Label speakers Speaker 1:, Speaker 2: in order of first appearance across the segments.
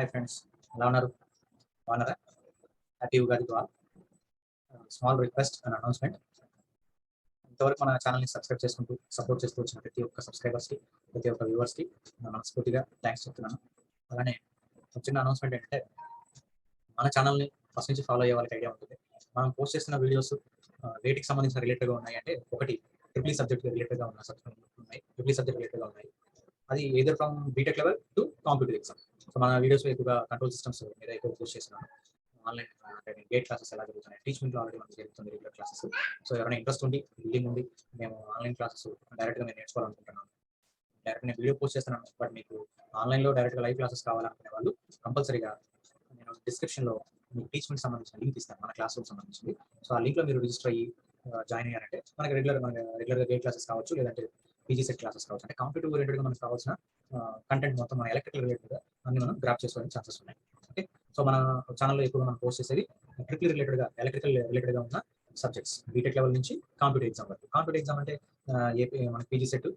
Speaker 1: Hi friends, ఎలా ఉన్నారు? బాగున్నారా? Happy Ugadi to all. Small request and announcement. ఇంతవరకు మన ఛానల్ని సబ్స్క్రైబ్ చేసుకుంటూ సపోర్ట్ చేస్తూ వచ్చిన ప్రతి ఒక్క సబ్స్క్రైబర్స్కి, ప్రతి ఒక్క వ్యూవర్స్కి మనస్ఫూర్తిగా థ్యాంక్స్ చెప్తున్నాను. అలానే చిన్న అనౌన్స్మెంట్ ఏంటంటే, మన ఛానల్ని ఫస్ట్ నుంచి ఫాలో అయ్యే వాళ్ళకి ఐడియా ఉంటుంది. మనం పోస్ట్ చేస్తున్న వీడియోస్ వేటికి సంబంధించిన రిలేటెడ్గా ఉన్నాయి అంటే, ఒకటి ట్రిపుల్ సబ్జెక్ట్ రిలేటెడ్గా ఉన్నాయి, ట్రిపుల్ సబ్జెక్ట్ రిలేటెడ్గా ఉన్నాయి. అది either from BTech level to competitive exam. So మన వీడియోస్ ఎక్కువగా కంట్రోల్ సిస్టమ్స్ మీద ఎక్కువ పోస్ట్ చేస్తున్నాను. ఆన్లైన్ గేట్ క్లాసెస్ ఎలా జరుగుతున్నాయి, టీచ్మెంట్లో ఆల్రెడీ మనకి జరుగుతుంది రెగ్యులర్ క్లాసెస్. సో ఎవరైనా ఇంట్రెస్ట్ ఉండి బిల్డింగ్ ఉంది, మేము ఆన్లైన్ క్లాసెస్ డైరెక్ట్గా నేను నేర్చుకోవాలనుకుంటున్నాను, డైరెక్ట్ నేను వీడియో పోస్ట్ చేస్తున్నాను, బట్ మీకు ఆన్లైన్లో డైరెక్ట్గా లైవ్ క్లాసెస్ కావాలనుకునే వాళ్ళు కంపల్సరీగా నేను డిస్క్రిప్షన్లో మీకు టీచ్మెంట్ సంబంధించిన లింక్ ఇస్తాను, మన క్లాస్ రూమ్ సంబంధించింది. సో ఆ లింక్లో మీరు రిజిస్టర్ అయ్యి జాయిన్ అయ్యారంటే మనకి రెగ్యులర్గా గేట్ క్లాసెస్ కావచ్చు, లేదంటే పీజీ సెట్ క్లాసెస్ కావచ్చు. అంటే కాంపిటేటివ్ ఓరియంటెడ్గా మనకు కావాల్సిన కంటెంట్ మొత్తం మన ఎలక్ట్రికల్ రిలేటెడ్గా అన్ని మనం గ్రాప్ చేసుకోవడానికి ఛాన్సెస్ ఉన్నాయి. ఓకే, సో మన ఛానల్లో ఎక్కువగా మనం పోస్ట్ చేసేది ట్రిపుల్ రిలేటెడ్గా, ఎలక్ట్రికల్ రిలేటెడ్గా ఉన్న సబ్జెక్ట్స్, బీటెక్ లెవెల్ నుంచి కాంపిటేటివ్ ఎగ్జామ్ వరకు. కాంపిటేటివ్ ఎగ్జామ్ అంటే మన పీజీ సెట్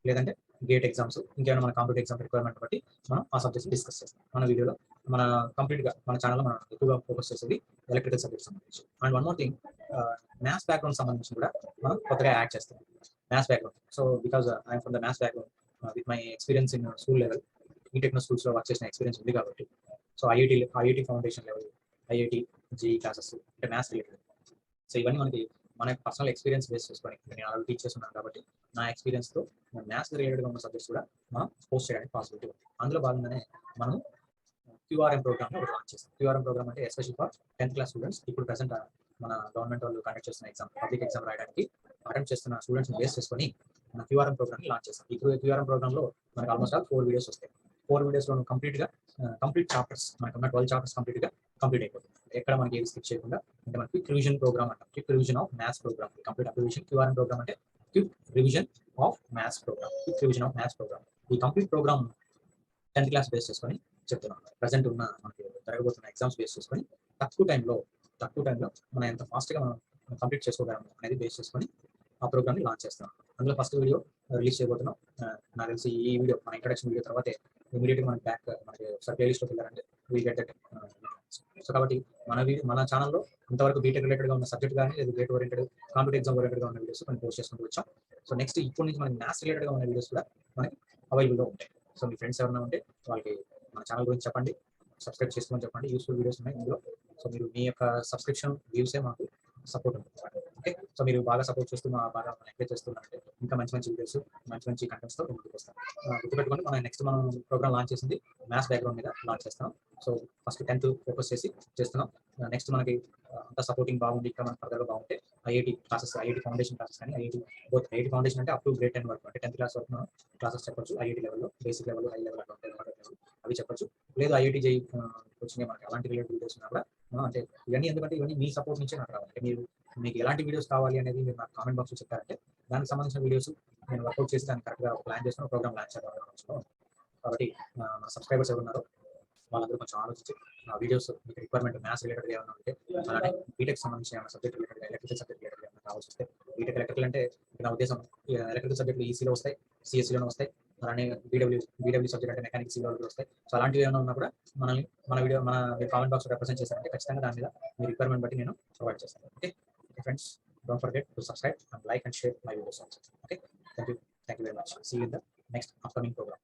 Speaker 1: లేదంటే గేట్ ఎగ్జామ్స్, ఇంకేమైనా మన కాంపిటేటివ్ ఎగ్జామ్ రిక్వైర్మెంట్ బట్టి మనం ఆ సబ్జెక్ట్స్ డిస్కస్ చేస్తాం మన వీడియోలో. మన కంప్లీట్గా మన ఛానల్లో మనం ఎక్కువగా ఫోకస్ చేసేది ఎలక్ట్రికల్ సబ్జెక్ట్ సంబంధించి. And one more thing, maths background సంబంధించి కూడా మనం కొత్తగా యాడ్ చేస్తాం, maths background. So because I'm from the maths background with my experience in school level, eTechno స్కూల్స్లో వర్క్ చేసిన ఎక్స్పీరియన్స్ ఉంది కాబట్టి, so IIT foundation level, IIT JEE classes అంటే మ్యాథ్స్ రిలేటెడ్. సో ఇవన్నీ మన పర్సనల్ ఎక్స్పీరియన్స్ బేస్ చేసుకొని, నేను ఆల్రెడీ టీచ్ చేస్తున్నాను కాబట్టి నా ఎక్స్పీరియన్స్తో మ్యాథ్స్ రిలేటెడ్గా ఉన్న సబ్జెక్ట్స్ కూడా మనం పోస్ట్ చేయడానికి పాసిబిలిటీ ఉంది. అందులో భాగంగానే మనం QRM ప్రోగ్రామ్ని ఒకటి లాంచ్ చేస్తాం. QRM ప్రోగ్రామ్ అంటే especial for 10th class students. ఇప్పుడు ప్రెసెంట్ మన గవర్నమెంట్ వాళ్ళు కండక్ట్ చేస్తున్న ఎగ్జామ్, పబ్లిక్ ఎగ్జామ్ రాయడానికి అటెంప్ట్ చేస్తున్న స్టూడెంట్స్ని బేస్ చేసుకొని మన QRM ప్రోగ్రామ్ని లాంచ్ చేస్తాం. ఈ QRM ప్రోగ్రామ్లో మనకు ఆల్మోస్ట్ 4 వీడియోస్ వస్తాయి. 4 వీడియోస్లో కంప్లీట్ చాప్టర్స్, మనకు ఉన్న 12 చాప్టర్స్ కంప్లీట్ అయిపోతుంది. ఎక్కడ మనకి ఏది స్కిప్ చేయకుండా. అంటే మనకి క్విక్ రివిజన్ ప్రోగ్రామ్ అంటాం, quick revision of maths programme, complete abbreviation. QRM programme అంటే quick revision of maths programme, quick revision of maths programme. ఈ complete programme 10th class base చేసుకొని చెప్తున్నాం. ప్రజెంట్ ఉన్న మనకి జరగబోతున్న ఎగ్జామ్స్ బేస్ చేసుకొని తక్కువ టైంలో మనం ఎంత ఫాస్ట్గా మనం కంప్లీట్ చేసుకోగలము అనేది బేస్ చేసుకొని ఆ ప్రోగ్రామ్ని లాంచ్ చేస్తున్నాం. అందులో ఫస్ట్ వీడియో రిలీజ్ చేయబోతున్నాం. నాకు తెలిసి ఈ వీడియో మన ఇంట్రడక్షన్ వీడియో తర్వాతే ఇమీడియట్గా మనకి ఒకసారి ప్లేలిస్ట్లోకి వెళ్ళారంటే వీ గెట్ దట్. సో కాబట్టి మన ఛానల్లో ఇంతవరకు బీటెక్ రిలేటెడ్గా ఉన్న సబ్జెక్ట్ కానీ, లేదా గేట్ ఓరియంటెడ్, కాంపిటేటివ్ ఎగ్జామ్ ఓరియంటెడ్గా ఉన్న వీడియోస్ మనం పోస్ట్ చేసుకుంటూ వచ్చాం. సో నెక్స్ట్ ఇప్పటి నుంచి మనకి మ్యాథ్స్ రిలేటెడ్గా ఉన్న వీడియోస్ కూడా మనకి అవైలబుల్గా ఉంటాయి. సో మీ ఫ్రెండ్స్ ఎవరైనా ఉంటే వాళ్ళకి మన ఛానల్ గురించి చెప్పండి, సబ్స్క్రైబ్ చేసుకోమని చెప్పండి. యూస్ఫుల్ వీడియోస్ ఉన్నాయి ఇందులో. సో మీరు మీ యొక్క సబ్స్క్రిప్షన్ వ్యూసే మాకు సపోర్ట్ ఉంటుంది. ఓకే, సో మీరు బాగా సపోర్ట్ చేస్తూ బాగా ఎంకరేజ్ చేస్తున్నారంటే ఇంకా మంచి వీడియోస్, మంచి కంటెంట్స్తో ముందుకు వస్తాం. గుర్తుపెట్టుకోండి, మనం ప్రోగ్రామ్ లాంచ్ చేసింది మ్యాథ్స్ బ్యాక్గ్రౌండ్ మీద లాంచ్ చేస్తాం. సో ఫస్ట్ 10th ఫోకస్ చేస్తున్నాం. నెక్స్ట్ మనకి అంత సపోర్టింగ్ బాగుంది, ఇంకా మనకి ఫర్దర్గా బాగుంటే IIT classes, IIT foundation classes కానీ, ఐఐటి ఫౌండేషన్ అంటే అప్ టు గ్రేడ్ 10 వరకు, అంటే 10th క్లాస్ వరకు మనం క్లాసెస్ చెప్పొచ్చు. ఐఐటి లెవెల్లో, బేసిక్ లెవెల్, హై లెవెల్, అవి చెప్పొచ్చు. లేదు ఐఐటి జేఈ వచ్చినాయి మనకి, అలాంటి రిలేటెడ్ వీడియోస్ ఉన్నా కూడా అంటే ఇవన్నీ మీ సపోర్ట్ నుంచే నాకు రావాలి. మీకు ఎలాంటి వీడియోస్ కావాలి అనేది మీరు నాకు కామెంట్ బాక్స్లో చెప్పారంటే దానికి సంబంధించిన వీడియోస్ నేను వర్కౌట్ చేసి దాన్ని కరెక్ట్గా ప్లాన్ చేస్తున్న ప్రోగ్రామ్ లాంచ్ చేద్దాం. కాబట్టి మన సబ్స్క్రైబర్స్ ఎవరున్నారో వాళ్ళందరూ కొంచెం ఆలోచించి ఆ వీడియోస్ మీకు రిక్వైర్మెంట్ మ్యాథ్స్ రిలేటెడ్గా ఏమైనా ఉంటే, అలానే బీటెక్ సంబంధించిన ఏమైనా సబ్జెక్ట్ రిలేటెడ్గా, ఎలక్ట్రికల్ సబ్జెక్ట్ రిలేటెడ్గా ఏమైనా కావాల్సి వస్తే, బీటెక్ ఎలక్ట్రికల్ అంటే నా ఉద్దేశం ఎలక్ట్రికల్ సబ్జెక్టులు ఈసీలో వస్తాయి, సిఎస్సీలోనే వస్తాయి, అలానే బీడబ్ల్యూ సబ్జెక్ట్ అంటే మెకానిక్స్ లో వస్తాయి. సో అలాంటివి ఏమైనా ఉన్నా కూడా మీరు కామెంట్ బాక్స్ రిప్రజెంట్ చేశారంటే ఖచ్చితంగా దాని మీద మీ రిక్వైర్మెంట్ బట్టి నేను ప్రొవైడ్ చేస్తాను. Okay friends, don't forget to subscribe and like and share my videos also. Okay, thank you very much. See you in the next upcoming programme.